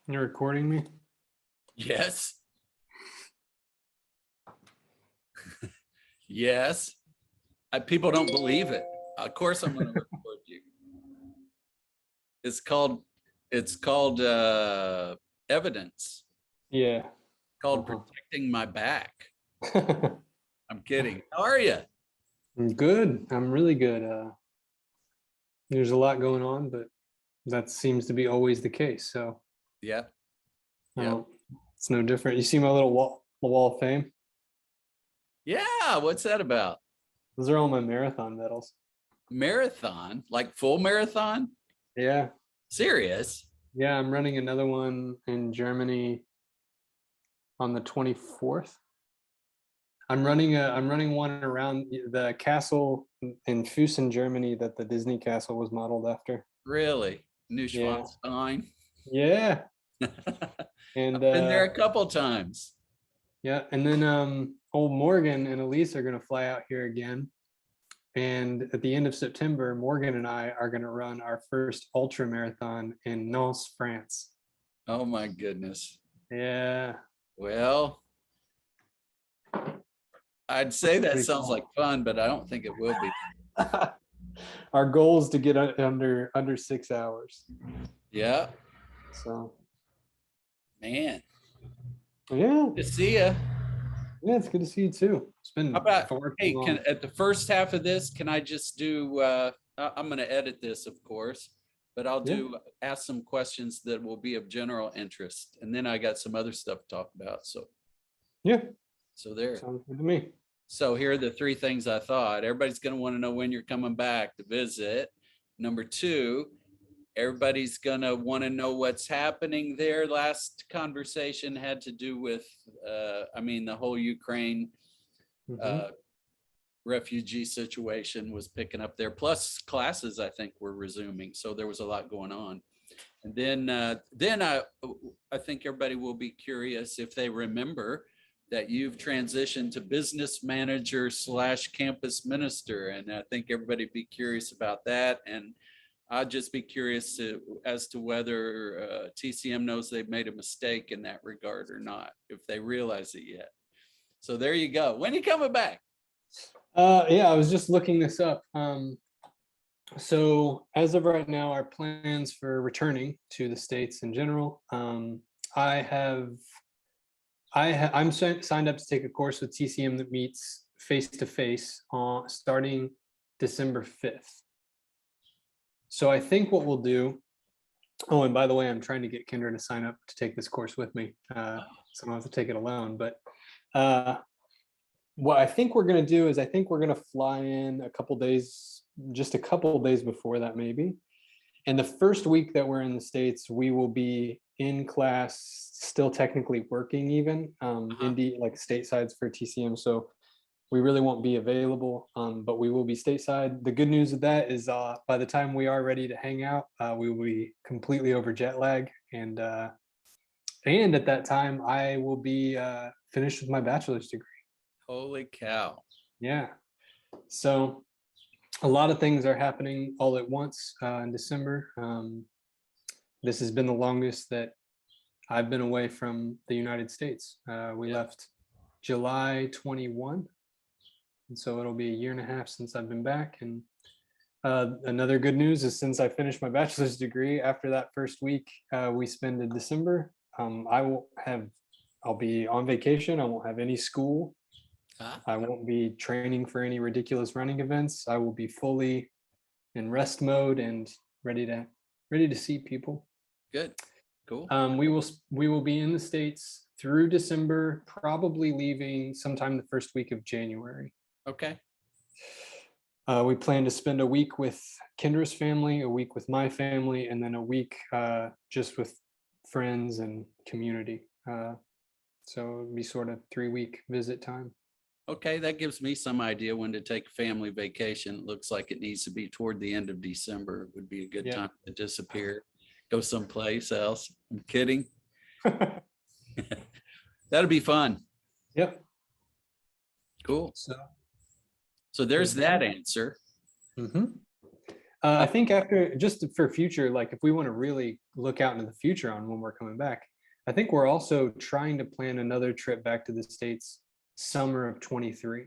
You're recording me? Yes. Yes. People don't believe it. Of course I'm going to record you. It's called evidence. Yeah. Called Uh-huh. protecting my back. I'm kidding. How are you? I'm good. I'm really good. There's a lot going on, but that seems to be always the case. So Yeah. I Yeah. don't, it's no different. You see my little wall of fame? Yeah. What's that about? Those are all my marathon medals. Marathon? Like full marathon? Yeah. Serious? Yeah. I'm running another one in Germany on the 24th. I'm running one around the castle in Füssen, Germany that the Disney castle was modeled after. Really? Yeah. Neuschwanstein? Yeah. And I've been there a couple times. yeah, and then old Morgan and Elise are gonna fly out here again. And at the end of September, Morgan and I are gonna run our first ultra marathon in Nantes, France. Oh my goodness. Yeah. Well, I'd say that Pretty sounds cool. like fun, but I don't think it will be. Our goal is to get under 6 hours. Yeah, So man. yeah, Good to see you. yeah, it's good to see you too. It's been How about, far too hey, long. at the first half of this, can I just do, I'm going to edit this, of course, but I'll Yeah. ask some questions that will be of general interest. And then I got some other stuff to talk about. Yeah, So there. sounds good to me. So here are the three things I thought. Everybody's going to want to know when you're coming back to visit. Number two, everybody's going to want to know what's happening there. Last conversation had to do with, the whole Ukraine Mhm. refugee situation was picking up there. Plus classes, I think, were resuming. So there was a lot going on. And then I think everybody will be curious if they remember that you've transitioned to business manager / campus minister. And I think everybody be curious about that. And I'd just be curious as to whether TCM knows they've made a mistake in that regard or not, if they realize it yet. So there you go. When are you coming back? Yeah, I was just looking this up. So as of right now, our plans for returning to the States in general, I'm signed up to take a course with TCM that meets face to face on starting December 5th. So I think what we'll do. Oh, and by the way, I'm trying to get Kendra to sign up to take this course with me, so I don't have to take it alone. But what I think we're going to do is I think we're going to fly in a couple days, just a couple days before that, maybe. And the first week that we're in the States, we will be in class, still technically working, even like statesides for TCM. So we really won't be available, but we will be stateside. The good news of that is by the time we are ready to hang out, we will be completely over jet lag. And at that time, I will be finished with my bachelor's degree. Holy cow. Yeah. So a lot of things are happening all at once in December. This has been the longest that I've been away from the United States. We left July 21. And so it'll be a year and a half since I've been back. And another good news is since I finished my bachelor's degree, after that first week we spend in December, I'll be on vacation. I won't have any school. I won't be training for any ridiculous running events. I will be fully in rest mode and ready to see people. Good. Cool. We will be in the States through December, probably leaving sometime the first week of January. Okay. We plan to spend a week with Kendra's family, a week with my family, and then a week just with friends and community. So it'll be sort of 3-week visit time. Okay, that gives me some idea when to take a family vacation. It looks like it needs to be toward the end of December. It would be a good time to disappear, go someplace else. I'm kidding. That'll be fun. Yep. Cool. So there's that answer. mm-hmm. I think after, just for future, like if we want to really look out into the future on when we're coming back, I think we're also trying to plan another trip back to the States summer of 23.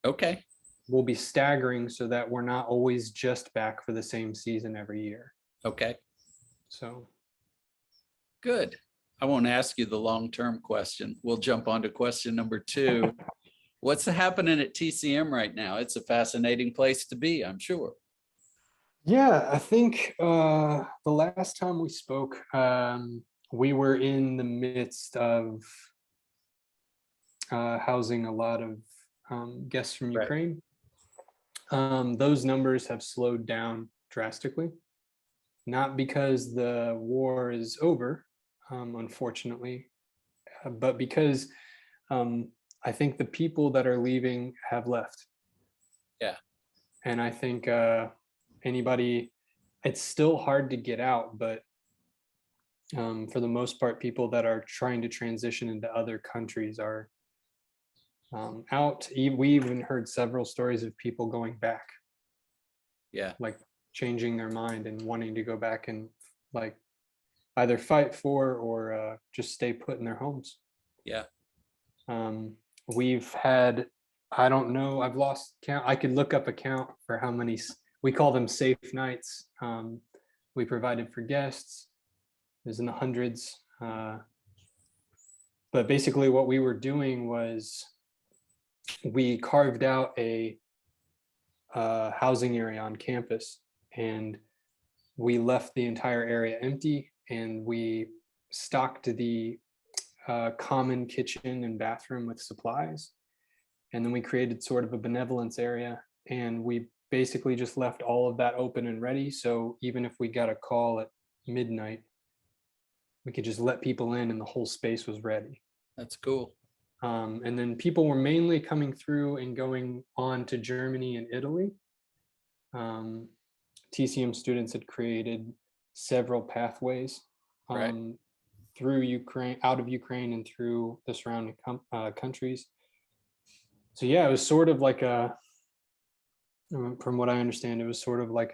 Okay, We'll be staggering so that we're not always just back for the same season every year. okay, So good. I won't ask you the long-term question. We'll jump on to question number 2. What's happening at TCM right now? It's a fascinating place to be, I'm sure. yeah, I think the last time we spoke, we were in the midst of housing a lot of guests from Right. Ukraine. Those numbers have slowed down drastically, not because the war is over, unfortunately, but because I think the people that are leaving have left. Yeah. And I think anybody, it's still hard to get out, but for the most part, people that are trying to transition into other countries are out. We even heard several stories of people going back, Yeah. like changing their mind and wanting to go back and like either fight for or just stay put in their homes. Yeah. We've had, I don't know, I've lost count. I could look up a count for how many, we call them safe nights. We provided for guests. It was in the hundreds. But basically what we were doing was we carved out a housing area on campus, and we left the entire area empty, and we stocked the common kitchen and bathroom with supplies. And then we created sort of a benevolence area, and we basically just left all of that open and ready. So even if we got a call at midnight, we could just let people in and the whole space was ready. That's cool. And then people were mainly coming through and going on to Germany and Italy. TCM students had created several pathways Right. through Ukraine, out of Ukraine, and through the surrounding countries. So yeah, it was sort of like a, from what I understand, it was sort of like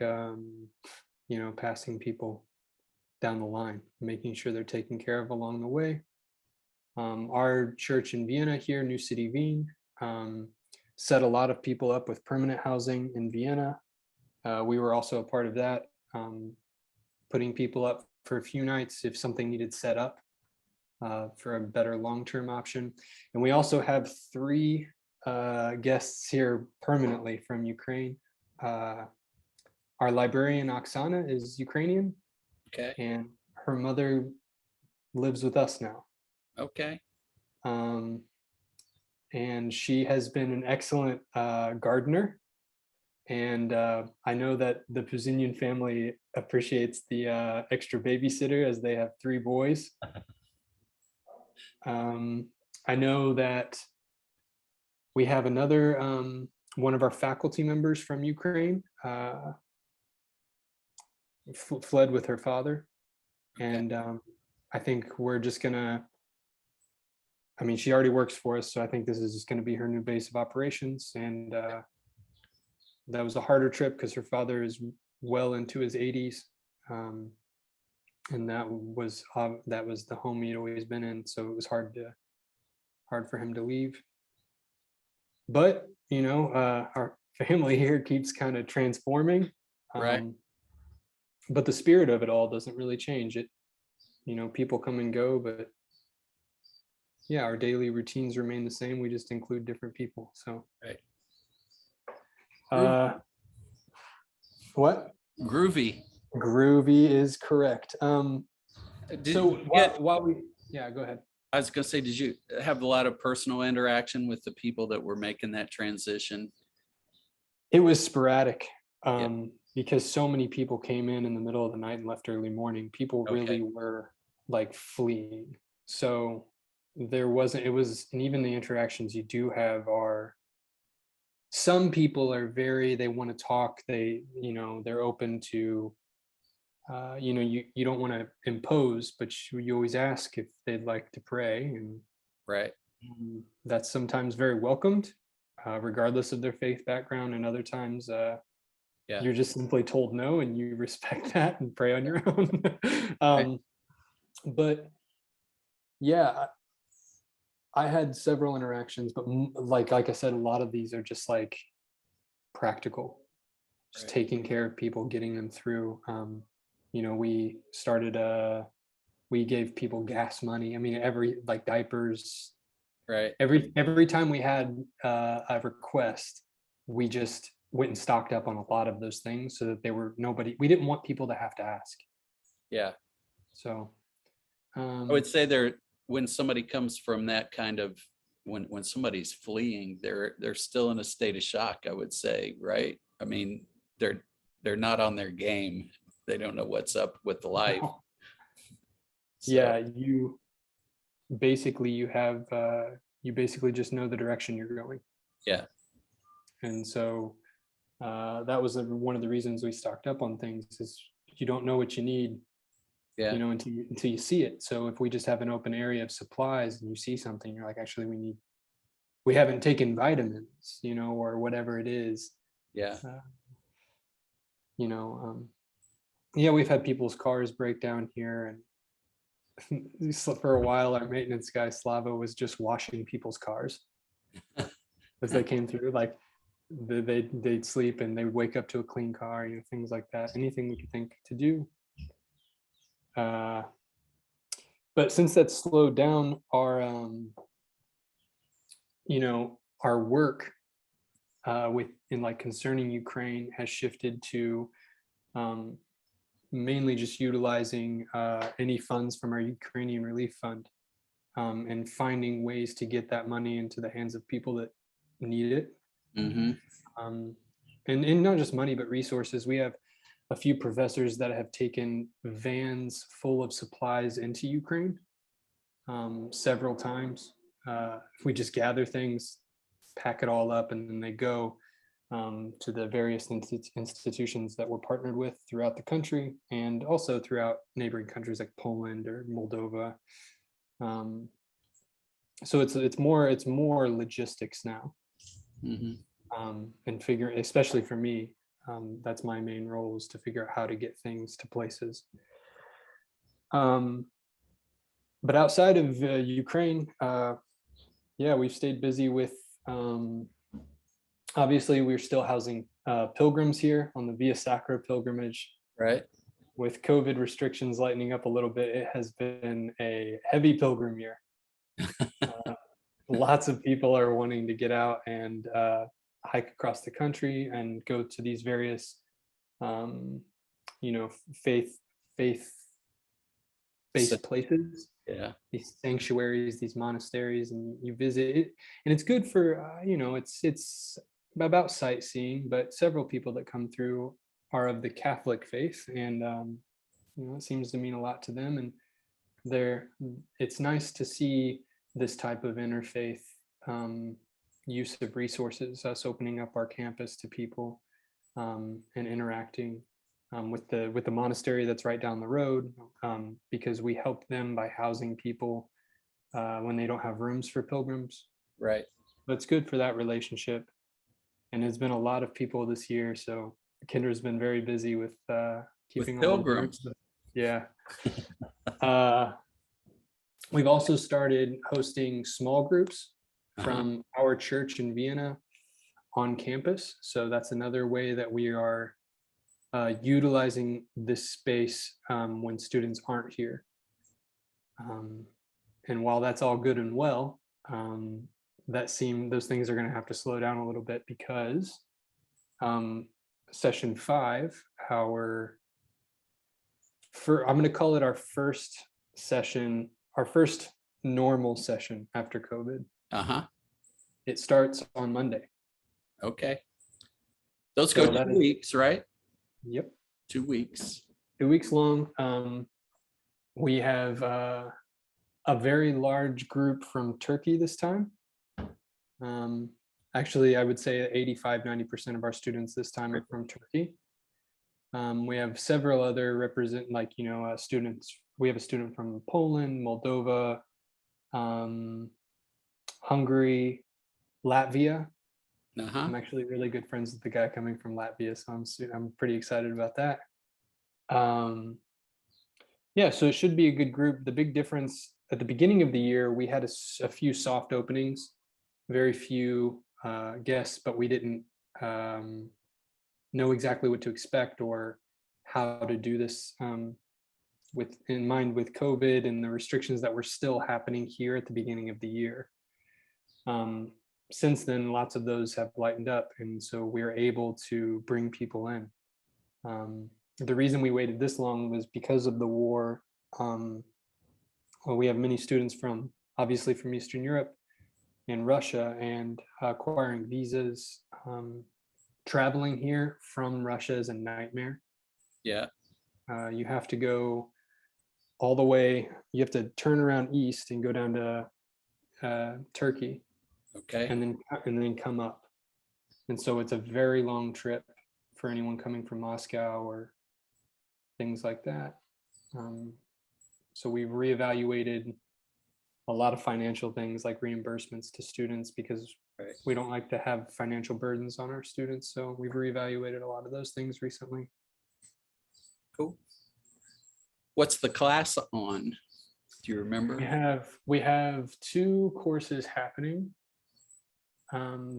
passing people down the line, making sure they're taken care of along the way. Our church in Vienna here, New City Wien, set a lot of people up with permanent housing in Vienna. We were also a part of that, putting people up for a few nights if something needed set up for a better long-term option. And we also have 3 guests here permanently from Ukraine. Our librarian, Oksana, is Ukrainian, Okay. and her mother lives with us now. Okay. And she has been an excellent gardener. And I know that the Puzinian family appreciates the extra babysitter, as they have 3 boys. I know that we have another, one of our faculty members from Ukraine fled with her father. Okay. And I think we're just gonna, I mean, she already works for us, so I think this is just gonna be her new base of operations. And that was a harder trip because her father is well into his 80s. And that was the home he'd always been in, so it was hard for him to leave. But our family here keeps kind of transforming. Right. But the spirit of it all doesn't really change. It, people come and go, but yeah, our daily routines remain the same. We just include different people. So Right. What? Groovy. Groovy is correct. Did So you get, while we, yeah, go ahead. I was gonna say, did you have a lot of personal interaction with the people that were making that transition? It was sporadic, Yeah. because so many people came in the middle of the night and left early morning. People really were like fleeing. So there wasn't, it was, and even the interactions you do have are, some people are they want to talk. They're open to, you don't want to impose, but you always ask if they'd like to pray. And Right. that's sometimes very welcomed, regardless of their faith background. And other times, Yeah. you're just simply told no, and you respect that and pray on your own. Right. But yeah, I had several interactions, but like I said, a lot of these are just like practical, just Right. taking care of people, getting them through. We started we gave people gas money. I mean, every like diapers, Right. every time we had a request, we just went and stocked up on a lot of those things so that we didn't want people to have to ask. Yeah. So I would say when somebody comes from that kind of, when somebody's fleeing, they're still in a state of shock, I would say, right? I mean, they're not on their game. They don't know what's up with the life. So yeah, you basically just know the direction you're going. yeah. And so that was one of the reasons we stocked up on things, is you don't know what you need, Yeah. until you see it. So if we just have an open area of supplies and you see something, you're like, actually, we haven't taken vitamins, or whatever it is. Yeah. Uh, you know, yeah, we've had people's cars break down here, and for a while, our maintenance guy Slava was just washing people's cars as they came through. Like they'd sleep and they would wake up to a clean car, things like that. Anything we could think to do. But since that's slowed down, our work in like concerning Ukraine has shifted to um, mainly just utilizing any funds from our Ukrainian Relief Fund, and finding ways to get that money into the hands of people that need it. Mm-hmm. And not just money, but resources. We have a few professors that have taken vans full of supplies into Ukraine several times. If we just gather things, pack it all up, and then they go to the various institutions that we're partnered with throughout the country, and also throughout neighboring countries like Poland or Moldova. So it's more logistics now, Mm-hmm. and especially for me, that's my main role, is to figure out how to get things to places. But outside of Ukraine, yeah, we've stayed busy with. Obviously, we're still housing pilgrims here on the Via Sacra pilgrimage. Right. With COVID restrictions lightening up a little bit, it has been a heavy pilgrim year. Lots of people are wanting to get out and hike across the country and go to these various, um, faith based places, Yeah. these sanctuaries, these monasteries, and you visit it, and it's good for it's about sightseeing. But several people that come through are of the Catholic faith, and it seems to mean a lot to them. And it's nice to see this type of interfaith use of resources, us opening up our campus to people, and interacting with the monastery that's right down the road, because we help them by housing people when they don't have rooms for pilgrims. Right. But it's good for that relationship, and there's been a lot of people this year, so Kinder's been very busy with keeping all the pilgrims. groups. Yeah. We've also started hosting small groups from our church in Vienna on campus. So that's another way that we are utilizing this space when students aren't here. And while that's all good and well, those things are going to have to slow down a little bit, because session 5, I'm going to call it our first session, our first normal session after COVID. It starts on Monday. Okay. Those go 2 weeks, right? Yep. 2 weeks. 2 weeks long. We have a very large group from Turkey this time. Actually, I would say 85-90% of our students this time are from Turkey. We have several other students. We have a student from Poland, Moldova, Hungary, Latvia, Uh-huh. I'm actually really good friends with the guy coming from Latvia, so I'm pretty excited about that. Um, yeah, so it should be a good group. The big difference at the beginning of the year, we had a few soft openings, very few guests, but we didn't um, know exactly what to expect or how to do this with in mind with COVID and the restrictions that were still happening here at the beginning of the year. Um, since then, lots of those have lightened up, and so we're able to bring people in. The reason we waited this long was because of the war. Um, well, we have many students from obviously from Eastern Europe and Russia, and acquiring visas. Traveling here from Russia is a nightmare. Yeah. You have to go all the way. You have to turn around east and go down to Turkey, Okay. and then come up. And so it's a very long trip for anyone coming from Moscow or things like that. Um, so we've reevaluated a lot of financial things like reimbursements to students because Right. we don't like to have financial burdens on our students. So we've reevaluated a lot of those things recently. Cool. What's the class on? Do you remember? We have two courses happening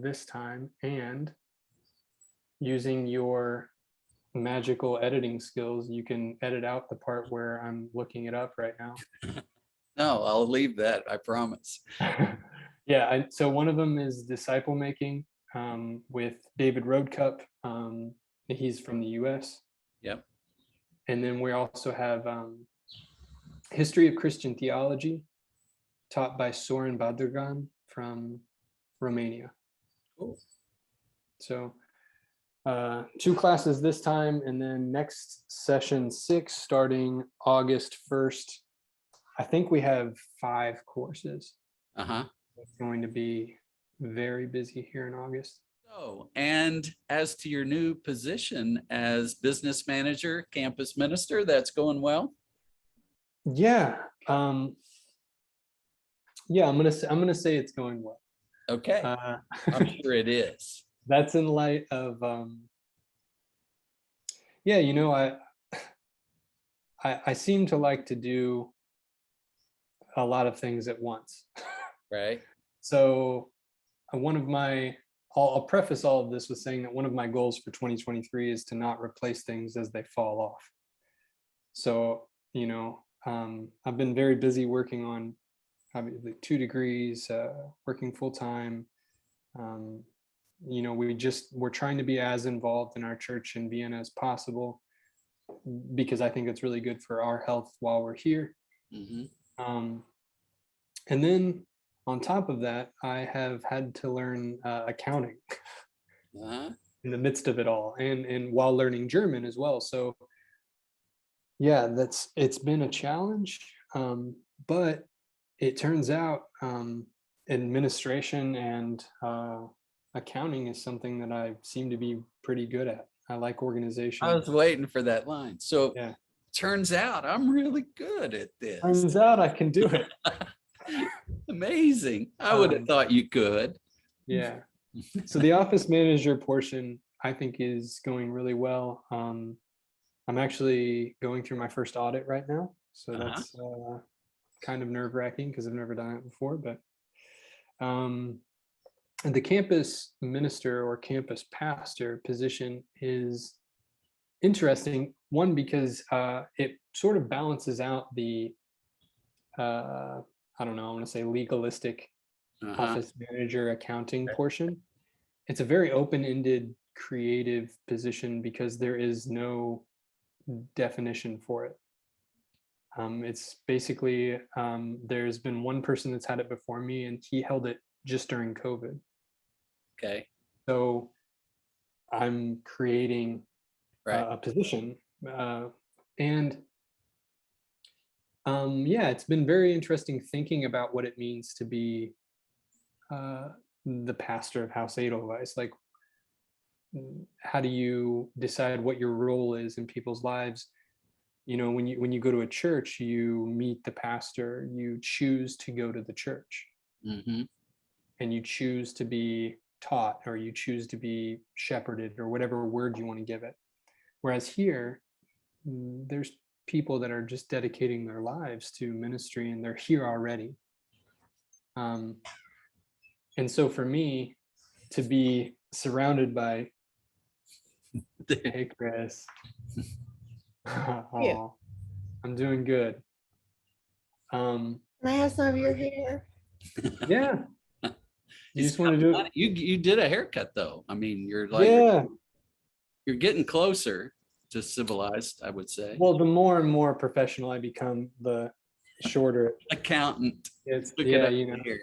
this time, and using your magical editing skills, you can edit out the part where I'm looking it up right now. No, I'll leave that. I promise. Yeah, so one of them is disciple making with David Roadcup. He's from the US. Yep. And then we also have history of Christian theology taught by Soren Badurgan from Romania. Cool. So two classes this time, and then next session 6 starting August 1st. I think we have 5 courses. Uh-huh. It's going to be very busy here in August. So, and as to your new position as business manager, campus minister, that's going well? Yeah. Yeah, I'm gonna say it's going well. Okay. Uh, I'm sure it is. that's in light of yeah, I seem to like to do a lot of things at once. Right. So one of my I'll preface all of this with saying that one of my goals for 2023 is to not replace things as they fall off. So, I've been very busy working on obviously 2 degrees, working full time. Um, we're trying to be as involved in our church in Vienna as possible because I think it's really good for our health while we're here. Mm-hmm. And then on top of that, I have had to learn accounting Uh-huh. in the midst of it all, and while learning German as well. So yeah, it's been a challenge, but it turns out administration and accounting is something that I seem to be pretty good at. I like I organization. was waiting for that line. So Yeah, turns out I'm really good at this. turns out I can do it. Amazing. I would have thought you could. Yeah. So the office manager portion, I think, is going really well. I'm actually going through my first audit right now, so Uh-huh. that's kind of nerve-wracking because I've never done it before. But and the campus minister or campus pastor position is interesting. One, because it sort of balances out the I don't know, I want to say legalistic Uh-huh. office manager accounting portion. It's a very open-ended creative position because there is no definition for it. It's basically there's been one person that's had it before me, and he held it just during COVID. Okay. So I'm creating Right. a position, and yeah, it's been very interesting thinking about what it means to be the pastor of House Edelweiss. Like, how do you decide what your role is in people's lives? When you go to a church, you meet the pastor, you choose to go to the church, Mm-hmm. and you choose to be taught, or you choose to be shepherded, or whatever word you want to give it. Whereas here, there's people that are just dedicating their lives to ministry, and they're here already. And so for me to be surrounded by, hey Chris, Yeah. oh, I'm doing good. Can I have some of your hair? Yeah. You He's just want to do got- it? You did a haircut though. I mean, you're like, Yeah. you're getting closer to civilized, I would say. Well, the more and more professional I become, the shorter Accountant. it's. Look Yeah, it up you know, here.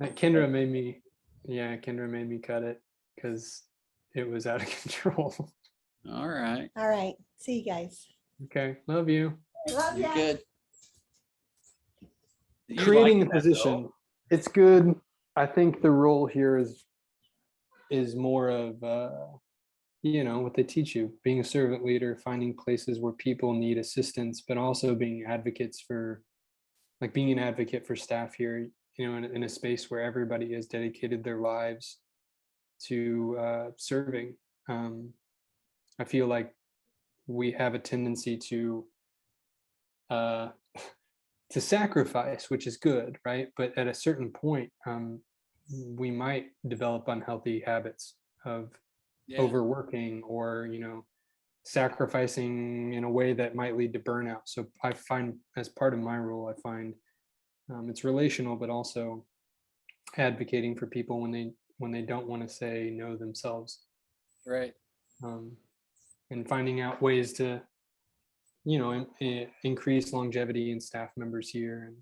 Kendra made me cut it because it was out of control. All right. All right. See you guys. Okay, love you. Love You're ya. good. You Creating like a that, position, though. it's good. I think the role here is more of what they teach you, being a servant leader, finding places where people need assistance, but also being advocates for, like, being an advocate for staff here, in a space where everybody has dedicated their lives to serving. I feel like we have a tendency to uh, to sacrifice, which is good, right? But at a certain point, we might develop unhealthy habits of Yeah. overworking, or sacrificing in a way that might lead to burnout. So I find, as part of my role, I find it's relational, but also advocating for people when they don't want to say no themselves, Right. and finding out ways to increase longevity in staff members here,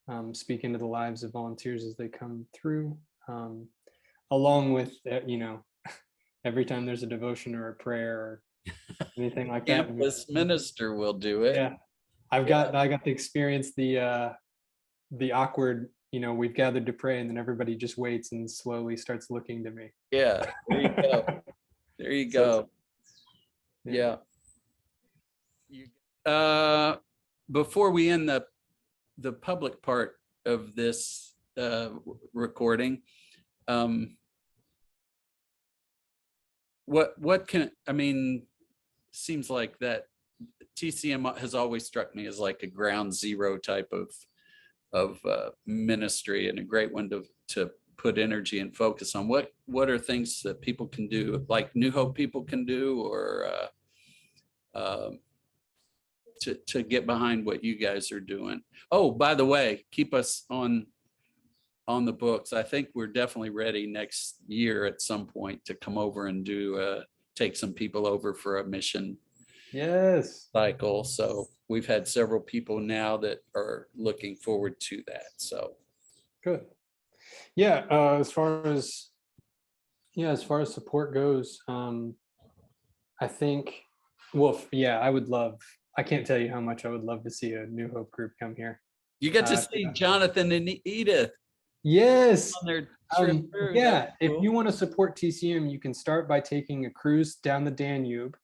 and speak into the lives of volunteers as they come through, along with every time there's a devotion or a prayer or anything like that. Campus minister will do it. Yeah, I got to experience the awkward, we've gathered to pray, and then everybody just waits and slowly starts looking to me. Yeah. There you go. There you go. Yeah. Before we end the public part of this recording, what can, I mean, seems like that TCM has always struck me as like a ground zero type of ministry, and a great one to put energy and focus on. What are things that people can do, like New Hope people can do, or to get behind what you guys are doing? Oh, by the way, keep us on the books. I think we're definitely ready next year at some point to come over and take some people over for a mission Yes. cycle. So we've had several people now that are looking forward to that. So Good. Yeah. As far as support goes, I think, well, yeah, I can't tell you how much I would love to see a New Hope group come here. you get to see Jonathan and Edith Yes. on their trip through. Yeah. That's If cool. you want to support TCM, you can start by taking a cruise down the Danube,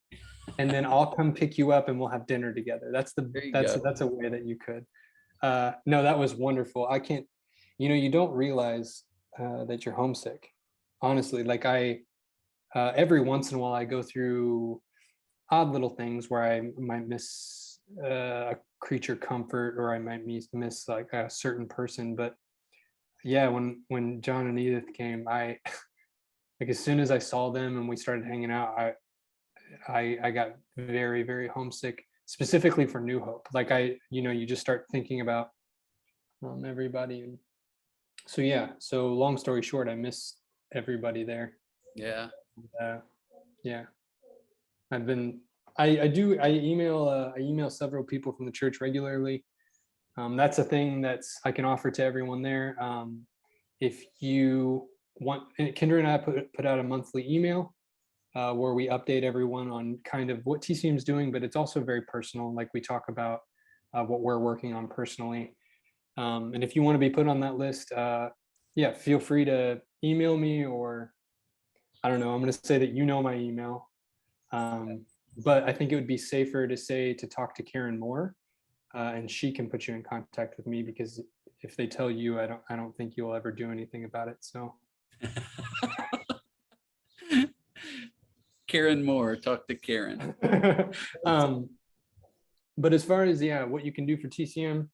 and then I'll come pick you up and we'll have dinner together. That's There you go. a way that you could. No, that was wonderful. I can't, you don't realize that you're homesick. Honestly, like every once in a while I go through odd little things where I might miss a creature comfort, or I might miss like a certain person. But yeah, when John and Edith came, I like, as soon as I saw them and we started hanging out, I got very, very homesick, specifically for New Hope. Like you just start thinking about everybody. And so, yeah, so long story short, I miss everybody there. Yeah. Yeah, I email several people from the church regularly. That's a thing I can offer to everyone there. If you want, Kendra and I put out a monthly email where we update everyone on kind of what TCM is doing, but it's also very personal. Like, we talk about what we're working on personally. And if you want to be put on that list, yeah, feel free to email me, or I don't know, I'm going to say that my email. But I think it would be safer to talk to Karen Moore, and she can put you in contact with me, because if they tell you, I don't think you'll ever do anything about it. So Karen Moore, talk to Karen. But as far as what you can do for TCM,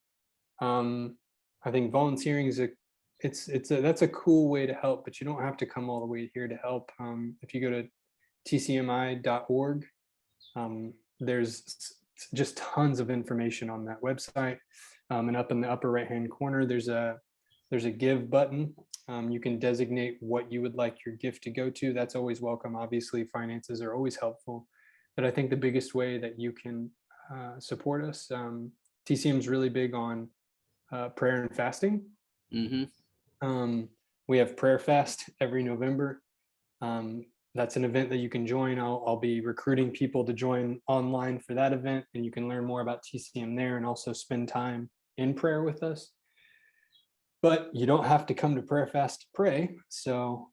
I think volunteering is that's a cool way to help, but you don't have to come all the way here to help. If you go to tcmi.org, there's just tons of information on that website. And up in the upper right hand corner, there's a give button. You can designate what you would like your gift to go to. That's always welcome. Obviously, finances are always helpful, but I think the biggest way that you can support us, TCM is really big on prayer and fasting. We have prayer fast every November. That's an event that you can join. I'll be recruiting people to join online for that event, and you can learn more about TCM there and also spend time in prayer with us. But you don't have to come to prayer fast to pray. So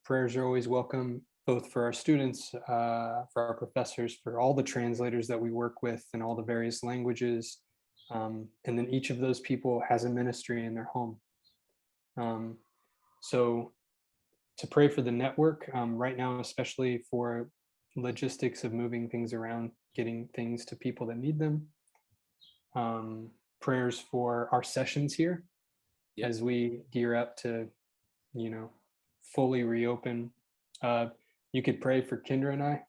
prayers are always welcome, both for our students, for our professors, for all the translators that we work with in all the various languages. And then each of those people has a ministry in their home. So to pray for the network right now, especially for logistics of moving things around, getting things to people that need them. Prayers for our sessions here as we gear up to, fully reopen. You could pray for Kendra and I,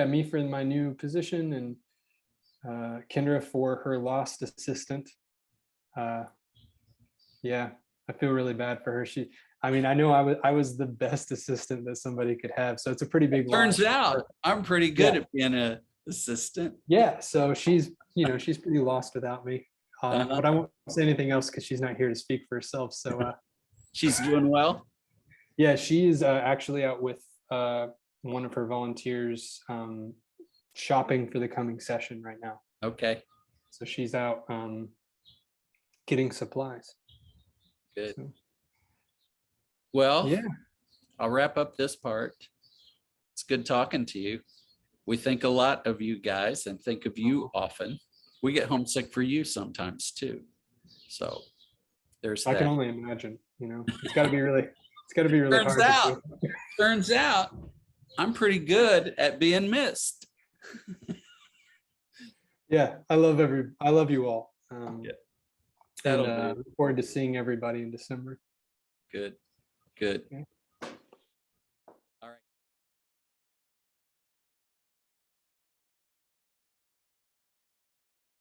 me for my new position, and Kendra for her lost assistant. I feel really bad for her. I know I was the best assistant that somebody could have. So it's a pretty big Turns loss. out I'm pretty good at being an assistant. Yeah. So she's pretty lost without me. But I won't say anything else because she's not here to speak for herself. So she's doing well. Yeah, she's actually out with one of her volunteers shopping for the coming session right now. Okay. So she's out getting supplies. Good. So, well, I'll wrap up this part. It's good talking to you. We think a lot of you guys and think of you often. We get homesick for you sometimes too. So there's that. I can only imagine, it's got to be really hard. Turns out I'm pretty good at being missed. Yeah, I love you all. That'll look forward to seeing everybody in December. Good. Okay.